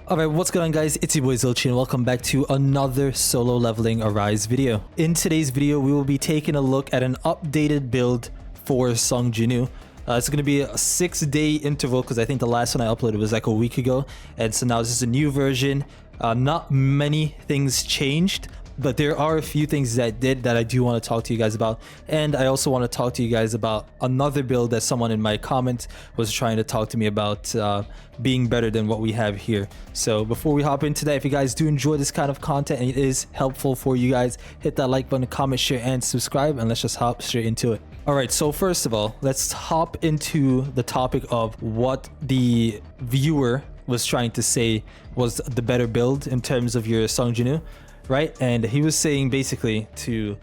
Alright, what's going on guys? It's your boy Zilchi and welcome back to another solo leveling Arise video. In today's video, we will be taking a look at an updated build for JINWOO. It's going to be a 6-day interval because I think the last one I uploaded was like a week ago. And so now this is a new version. Not many things changed, but there are a few things that did that I do want to talk to you guys about. And I also want to talk to you guys about another build that someone in my comments was trying to talk to me about being better than what we have here. So before we hop into that, if you guys do enjoy this kind of content and it is helpful for you guys, hit that like button, comment, share, and subscribe, and let's just hop straight into it. Alright, so first of all, let's hop into the topic of what the viewer was trying to say was the better build in terms of your JINWOO. Right, and he was saying basically to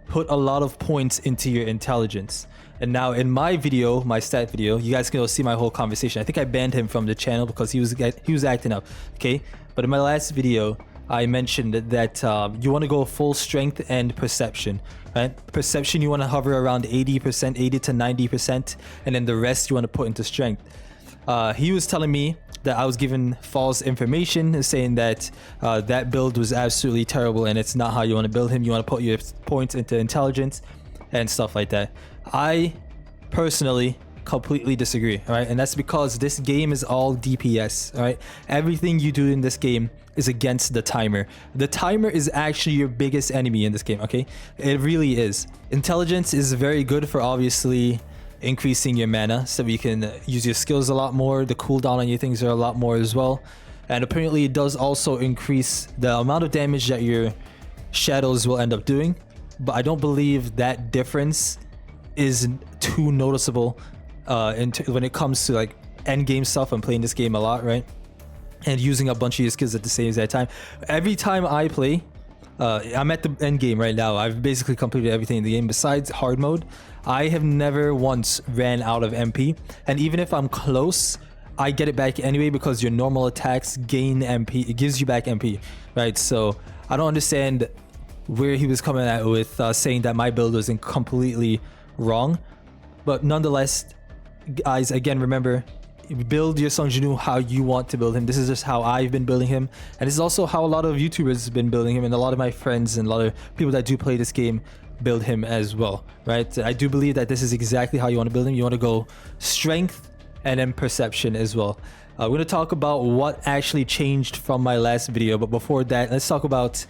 put a lot of points into your intelligence. And now in my video, my stat video, you guys can go see my whole conversation. I think I banned him from the channel because he was acting up. Okay, but in my last video, I mentioned that you want to go full strength and perception. Right, perception you want to hover around 80%, 80 to 90%, and then the rest you want to put into strength. He was telling me that I was given false information, saying that that build was absolutely terrible and it's not how you want to build him. You want to put your points into intelligence and stuff like that. I personally completely disagree, right? And that's because this game is all DPS, right? Everything you do in this game is against the timer. The timer is actually your biggest enemy in this game, okay? It really is. Intelligence is very good for obviously increasing your mana so you can use your skills a lot more. The cooldown on your things are a lot more as well, and apparently it does also increase the amount of damage that your shadows will end up doing, but I don't believe that difference is too noticeable when it comes to like end game stuff. I'm playing this game a lot, right, and using a bunch of your skills at the same exact time. Every time I play, I'm at the end game right now. I've basically completed everything in the game besides hard mode. I have never once ran out of MP, and even if I'm close, I get it back anyway because your normal attacks gain MP. It gives you back MP, right? So I don't understand where he was coming at with saying that my build was completely wrong. But nonetheless, guys, again, remember, build your JINWOO how you want to build him. This is just how I've been building him, and this is also how a lot of YouTubers have been building him, and a lot of my friends and a lot of people that do play this game build him as well, right? I do believe that this is exactly how you want to build him. You want to go strength and then perception as well. We're going to talk about what actually changed from my last video, but before that, let's talk about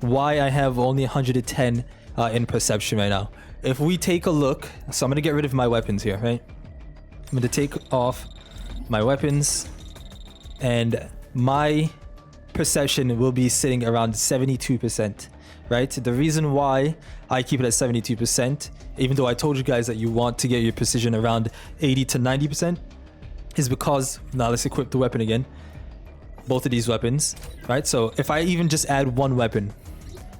why I have only 110 in perception right now. If we take a look, so I'm going to get rid of my weapons here, right? I'm going to take off my weapons, and my perception will be sitting around 72%, right? The reason why I keep it at 72%, even though I told you guys that you want to get your precision around 80 to 90%, is because, now let's equip the weapon again, both of these weapons, right? So if I even just add one weapon,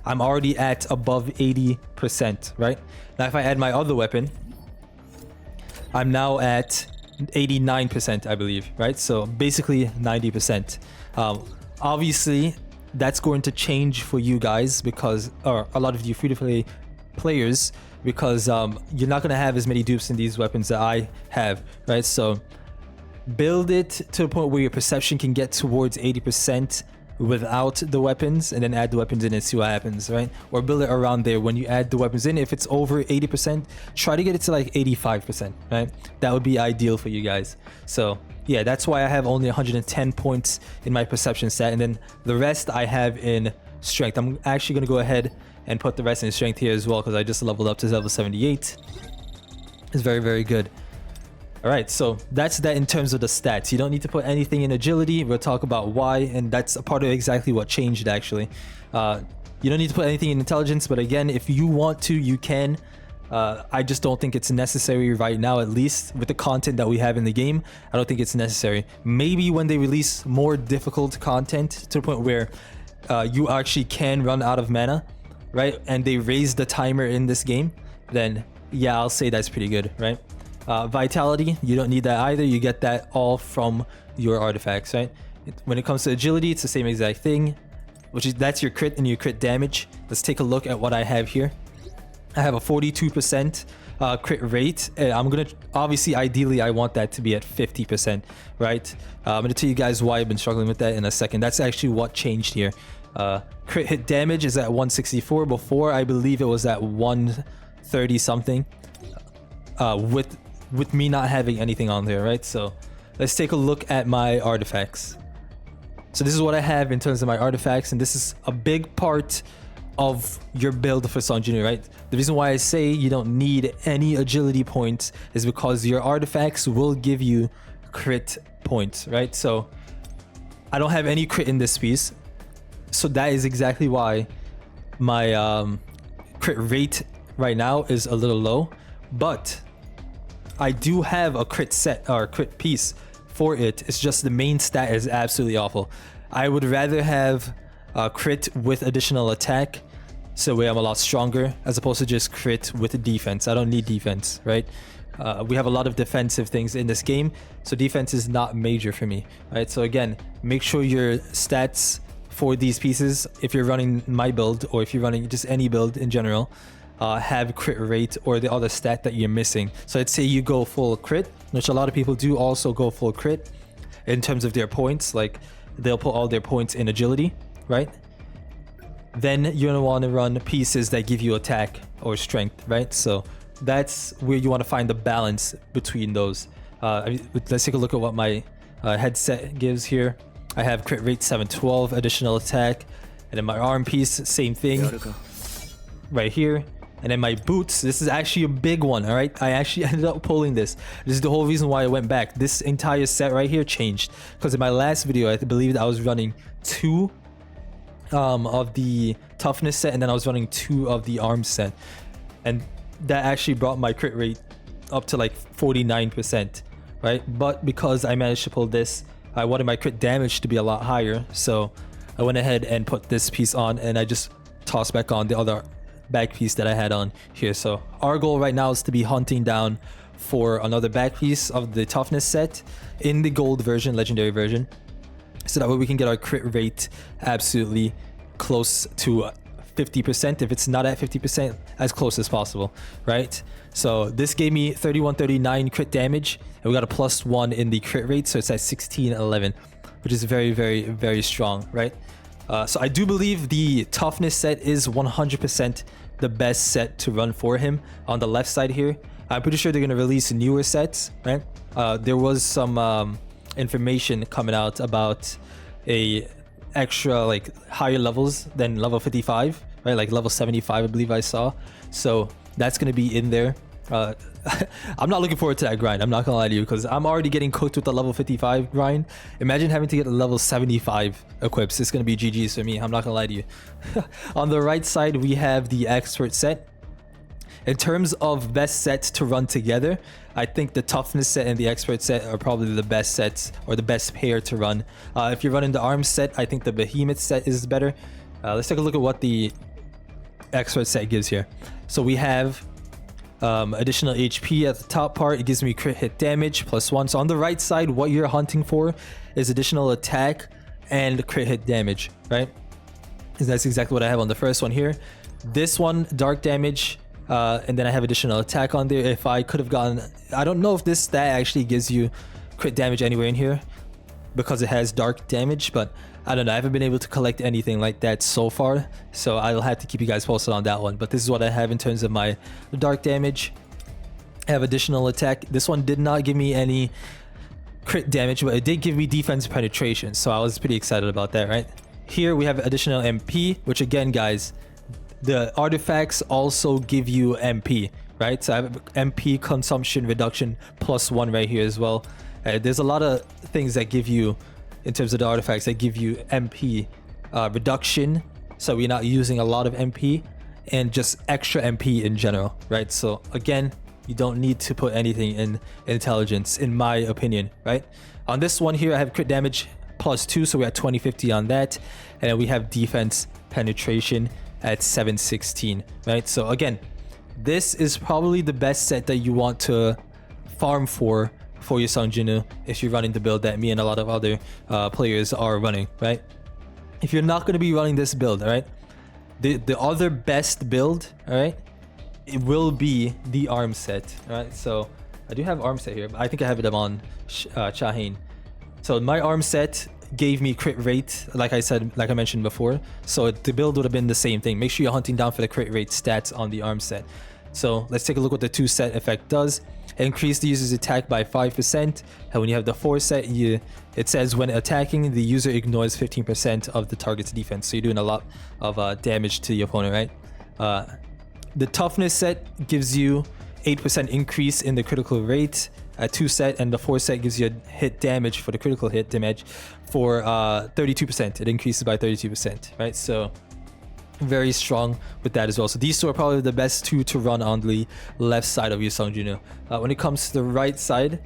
I'm already at above 80%, right? Now if I add my other weapon, I'm now at 89%, I believe, right? So basically 90%. Obviously, that's going to change for you guys because, or a lot of you free-to-play players, because you're not going to have as many dupes in these weapons that I have, right? So build it to a point where your perception can get towards 80% without the weapons, and then add the weapons in and see what happens, right? Or build it around there. When you add the weapons in, if it's over 80%, try to get it to like 85%, right? That would be ideal for you guys. So yeah, that's why I have only 110 points in my perception stat, and then the rest I have in strength. I'm actually going to go ahead and put the rest in strength here as well because I just leveled up to level 78. It's very, very good. All right, so that's that in terms of the stats. You don't need to put anything in agility. We'll talk about why, and that's a part of exactly what changed actually. You don't need to put anything in intelligence, but again, if you want to, you can. I just don't think it's necessary right now, at least with the content that we have in the game. I don't think it's necessary. Maybe when they release more difficult content to the point where you actually can run out of mana, right? And they raise the timer in this game, then yeah, I'll say that's pretty good, right? Vitality, you don't need that either. You get that all from your artifacts, right? When it comes to agility, it's the same exact thing, that's your crit and your crit damage. Let's take a look at what I have here. I have a 42% crit rate. And I'm gonna obviously, ideally, I want that to be at 50%, right? I'm gonna tell you guys why I've been struggling with that in a second. That's actually what changed here. Crit hit damage is at 164. Before, I believe it was at 130 something. With me not having anything on there, right? So let's take a look at my artifacts. So this is what I have in terms of my artifacts, and this is a big part of your build for Song Jinwoo, right? The reason why I say you don't need any agility points is because your artifacts will give you crit points, right? So I don't have any crit in this piece, so that is exactly why my crit rate right now is a little low, but I do have a crit set or crit piece for it. It's just the main stat is absolutely awful. I would rather have crit with additional attack, so that way I'm a lot stronger, as opposed to just crit with defense. I don't need defense, right? We have a lot of defensive things in this game, so defense is not major for me, right? So again, make sure your stats for these pieces, if you're running my build or if you're running just any build in general, have crit rate or the other stat that you're missing. So let's say you go full crit, which a lot of people do also go full crit in terms of their points, like they'll put all their points in agility, right? Then you're gonna want to run pieces that give you attack or strength, right? So that's where you want to find the balance between those. Let's take a look at what my headset gives here. I have crit rate 712, additional attack, and then my arm piece, same thing right here. And then my boots, this is actually a big one, all right? I actually ended up pulling this. This is the whole reason why I went back. This entire set right here changed, because in my last video, I believe I was running 2 of the toughness set, and then I was running 2 of the arm set. And that actually brought my crit rate up to like 49%, right? But because I managed to pull this, I wanted my crit damage to be a lot higher. So I went ahead and put this piece on, and I just tossed back on the other back piece that I had on here. So our goal right now is to be hunting down for another back piece of the toughness set in the gold version, legendary version, so that way we can get our crit rate absolutely close to 50%. If it's not at 50%, as close as possible, right? So this gave me 3139 crit damage, and we got a +1 in the crit rate, so it's at 1611, which is very, very, very strong, right? So I do believe the toughness set is 100% the best set to run for him on the left side here. I'm pretty sure they're going to release newer sets, right? There was some information coming out about a extra like higher levels than level 55, right? Like level 75, I believe I saw. So that's going to be in there. I'm not looking forward to that grind, I'm not gonna lie to you, because I'm already getting cooked with the level 55 grind. Imagine having to get a level 75 equips. It's gonna be GG's for me, I'm not gonna lie to you. On the right side, we have the expert set. In terms of best sets to run together, I think the toughness set and the expert set are probably the best sets, or the best pair to run. If you're running the arm set, I think the behemoth set is better. Let's take a look at what the expert set gives here. So we have additional HP at the top part. It gives me crit hit damage +1. So on the right side, what you're hunting for is additional attack and crit hit damage, right? And that's exactly what I have on the first one here. This one, dark damage, and then I have additional attack on there. If I could have gotten, I don't know if this stat actually gives you crit damage anywhere in here, because it has dark damage, but I don't know. I haven't been able to collect anything like that so far, so I'll have to keep you guys posted on that one. But this is what I have in terms of my dark damage. I have additional attack. This one did not give me any crit damage, but it did give me defense penetration, so I was pretty excited about that, right? Here we have additional MP, which again, guys, the artifacts also give you MP, right? So I have MP consumption reduction +1 right here as well. There's a lot of things that give you, in terms of the artifacts, that give you MP reduction, so we're not using a lot of MP, and just extra MP in general, right? So again, you don't need to put anything in intelligence, in my opinion, right? On this one here, I have crit damage +2, so we're at 2050 on that, and then we have defense penetration at 716, right? So again, this is probably the best set that you want to farm for your Song Jinwoo if you're running the build that me and a lot of other players are running, right? If you're not going to be running this build, all right, the other best build, all right, it will be the arm set. All right, so I do have arm set here, but I think I have it on Shaheen. So my arm set gave me crit rate, like I mentioned before. So the build would have been the same thing. Make sure you're hunting down for the crit rate stats on the arm set. So let's take a look what the 2 set effect does. Increase the user's attack by 5%. And when you have the 4 set, it says when attacking, the user ignores 15% of the target's defense. So you're doing a lot of damage to the opponent, right? The toughness set gives you 8% increase in the critical rate at 2 set, and the 4 set gives you a hit damage for the critical hit damage for 32%. It increases by 32%, right? So very strong with that as well. So these two are probably the best 2 to run on the left side of your Sung Jinwoo. When it comes to the right side,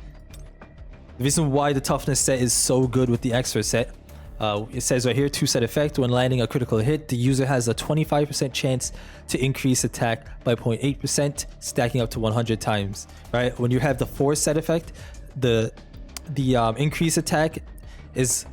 the reason why the toughness set is so good with the extra set, it says right here, 2 set effect. When landing a critical hit, the user has a 25% chance to increase attack by 0.8%, stacking up to 100 times, right? When you have the 4 set effect, the increase attack is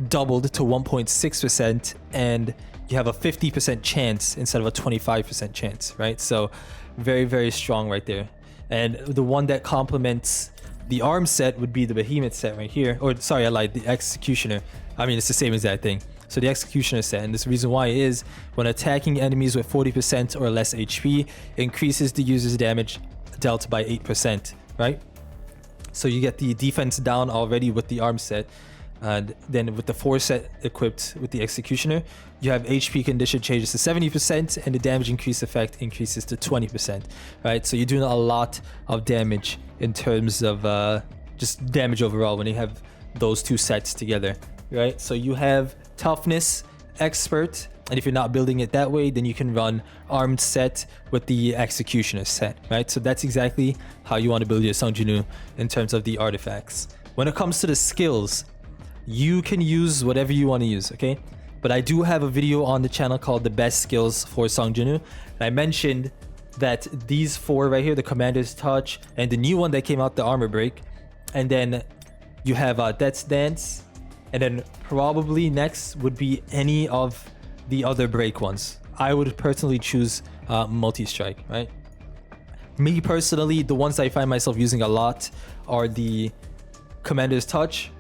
doubled to 1.6%, and you have a 50% chance instead of a 25% chance, right? So very, very strong right there. And the one that complements the arm set would be the behemoth set right here. Or sorry, I lied, the executioner. I mean, it's the same exact thing. So the executioner set, and this reason why is when attacking enemies with 40% or less HP, increases the user's damage dealt by 8%, right? So you get the defense down already with the arm set. And then with the 4 set equipped with the executioner, you have HP condition changes to 70%, and the damage increase effect increases to 20%, right? So you're doing a lot of damage in terms of just damage overall when you have those 2 sets together, right? So you have toughness, expert, and if you're not building it that way, then you can run armed set with the executioner set, right? So that's exactly how you want to build your Sung Jinwoo in terms of the artifacts. When it comes to the skills, you can use whatever you want to use, okay? But I do have a video on the channel called the best skills for Sung Jinwoo, and I mentioned that these 4 right here, the Commander's Touch, and the new one that came out, the Armor Break, and then you have Death's Dance, and then probably next would be any of the other break ones. I would personally choose Multi-Strike, right? Me personally, the ones I find myself using a lot are the Commander's Touch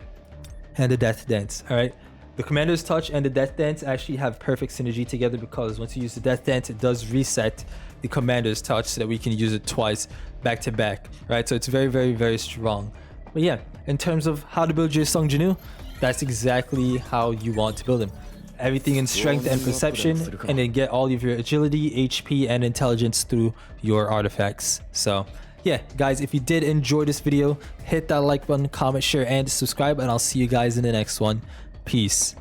and the Death Dance. All right, the Commander's Touch and the Death Dance actually have perfect synergy together, because once you use the Death Dance, it does reset the Commander's Touch so that we can use it twice back to back, right? So it's very, very, very strong. But yeah, in terms of how to build your Sung Jinwoo, that's exactly how you want to build him. Everything in strength and perception, and then get all of your agility, HP, and intelligence through your artifacts. So yeah, guys, if you did enjoy this video, hit that like button, comment, share, and subscribe, and I'll see you guys in the next one. Peace.